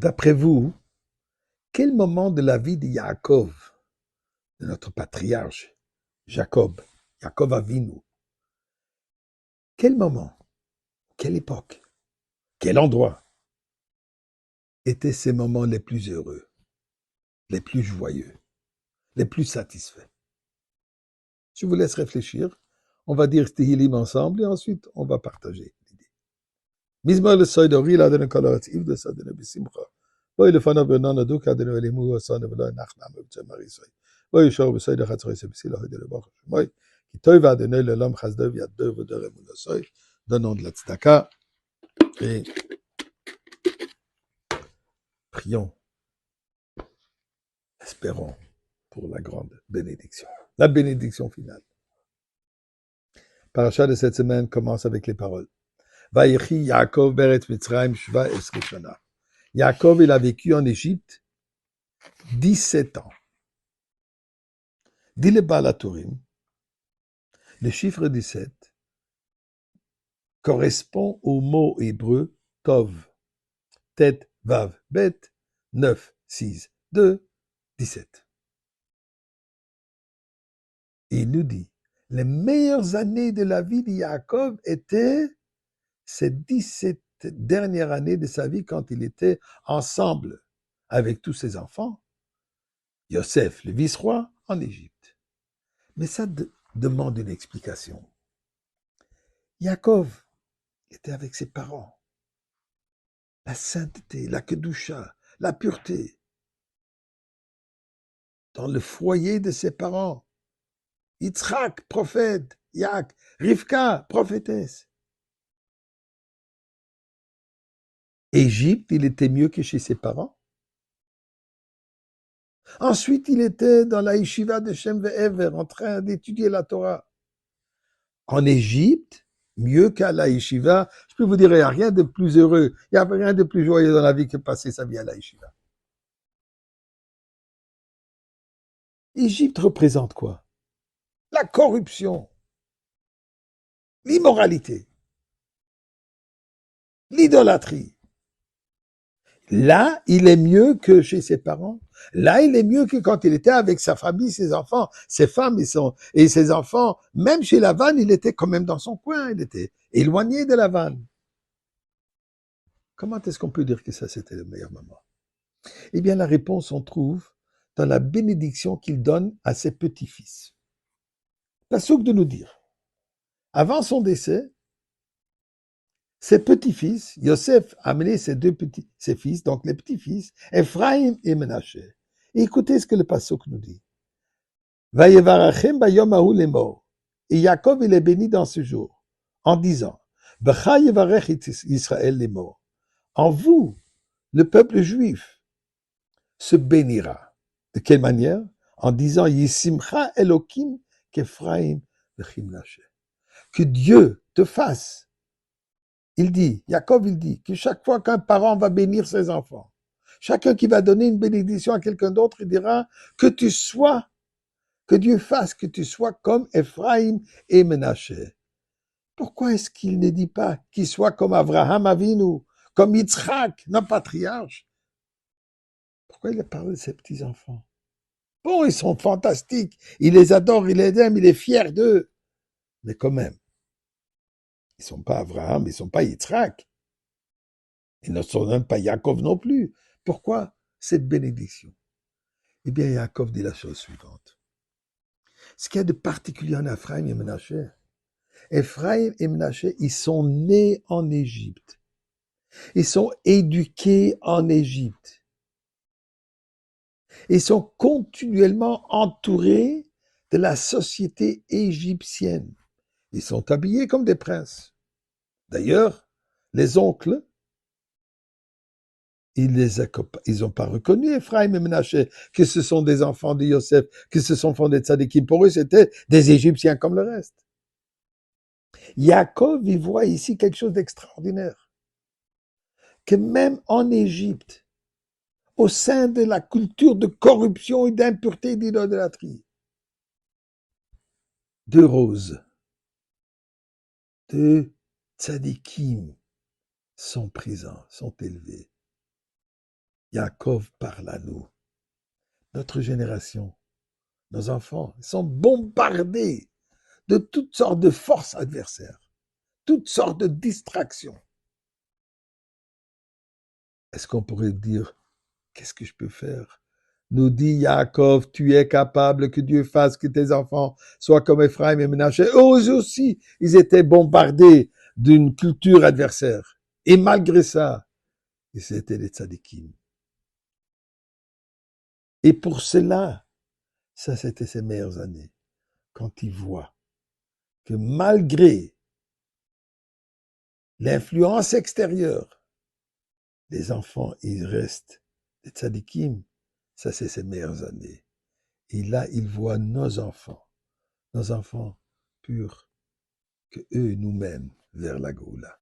D'après vous, quel moment de la vie de Yaakov, de notre patriarche, Jacob, Yaakov Avinu, quel moment, quelle époque, quel endroit étaient ces moments les plus heureux, les plus joyeux, les plus satisfaits? Je vous laisse réfléchir. On va dire Tehillim ensemble et ensuite on va partager l'idée. Mizmor le soy d'Ori, la donne colorat, Yves de sa donne Bissimcha. Boy le fana bernana duk, la donne Elimu, sa donne Vela, Nachnam, Marisay. Boy, Shor, Bessoy de Hatsoy, Sebisila, de le Bach. Boy, qui toy va donner le lam Chazdev, Yad Dev, de Remunosoy, donnant de la tzedaka et prions, espérons pour la grande bénédiction. La bénédiction finale. Parachat de cette semaine commence avec les paroles. Vayechi Yaakov Beret Mitzrayim Shva Esreshana. Yaakov, il a vécu en Égypte 17 ans. Dit le Baal HaTurim, le chiffre 17 correspond au mot hébreu Tov, Tet, Vav, Bet, 9, 6, 2, 17. Et il nous dit, les meilleures années de la vie de Yaakov étaient ces 17 dernières années de sa vie quand il était ensemble avec tous ses enfants, Yosef, le vice-roi, en Égypte. Mais ça demande une explication. Yaakov était avec ses parents. La sainteté, la kedusha, la pureté. Dans le foyer de ses parents. Yitzhak, prophète, Yaak, Rivka, prophétesse. Égypte, il était mieux que chez ses parents. Ensuite, il était dans la yeshiva de Shem Ve'ever, en train d'étudier la Torah. En Égypte, mieux qu'à la yeshiva, je peux vous dire, il n'y a rien de plus heureux, il n'y a rien de plus joyeux dans la vie que passer sa vie à la yeshiva. Égypte représente quoi? La corruption, l'immoralité, l'idolâtrie. Là, il est mieux que chez ses parents. Là, il est mieux que quand il était avec sa famille, ses enfants, ses femmes et ses enfants. Même chez Lavan, il était quand même dans son coin. Il était éloigné de Lavan. Comment est-ce qu'on peut dire que ça, c'était le meilleur moment? Eh bien, la réponse, on trouve dans la bénédiction qu'il donne à ses petits-fils. Passouk de nous dire, avant son décès, ses petits-fils, Yosef a amené ses fils, donc les petits-fils, Ephraim et Menaché. Et écoutez ce que le Passouk nous dit. Vayevarachem bayom ahu lemor. Et Jacob, il est béni dans ce jour, en disant, B'cha yevarech Israël lemor. En vous, le peuple juif se bénira. De quelle manière? En disant, Yisimcha Elokim qu'Ephraim v'chim Menaché. Que Dieu te fasse. Il dit, Jacob, il dit que chaque fois qu'un parent va bénir ses enfants, chacun qui va donner une bénédiction à quelqu'un d'autre, il dira que tu sois, que Dieu fasse que tu sois comme Ephraim et Menaché. Pourquoi est-ce qu'il ne dit pas qu'il soit comme Abraham Avinu, comme Yitzhak, notre patriarche? Pourquoi il a parlé de ses petits-enfants? Bon, ils sont fantastiques, il les adore, il les aime, il est fier d'eux. Mais quand même, ils ne sont pas Abraham, ils ne sont pas Yitzhak. Ils ne sont même pas Yaakov non plus. Pourquoi cette bénédiction? Eh bien, Yaakov dit la chose suivante. Ce qu'il y a de particulier en Ephraim et Menaché, Ephraim et Menaché, ils sont nés en Égypte. Ils sont éduqués en Égypte. Ils sont continuellement entourés de la société égyptienne. Ils sont habillés comme des princes. D'ailleurs, les oncles, ils n'ont pas reconnu Ephraim et Menaché, que ce sont des enfants de Yosef, que ce sont des tzadikim. Pour eux, c'était des Égyptiens comme le reste. Yaakov, il voit ici quelque chose d'extraordinaire. Que même en Égypte, au sein de la culture de corruption et d'impureté et d'idolâtrie, deux roses, deux tzadikim sont présents, sont élevés. Yaakov parle à nous. Notre génération, nos enfants, sont bombardés de toutes sortes de forces adversaires, toutes sortes de distractions. Est-ce qu'on pourrait dire, qu'est-ce que je peux faire? Nous dit Yaakov, tu es capable que Dieu fasse que tes enfants soient comme Ephraim et Ménaché. Eux aussi, ils étaient bombardés d'une culture adversaire. Et malgré ça, c'était les tzadikim. Et pour cela, ça c'était ses meilleures années. Quand ils voient que malgré l'influence extérieure, les enfants, ils restent des tzadikim. Ça c'est ses meilleures années. Et là, ils voient nos enfants purs, que eux nous mènent vers la Goula.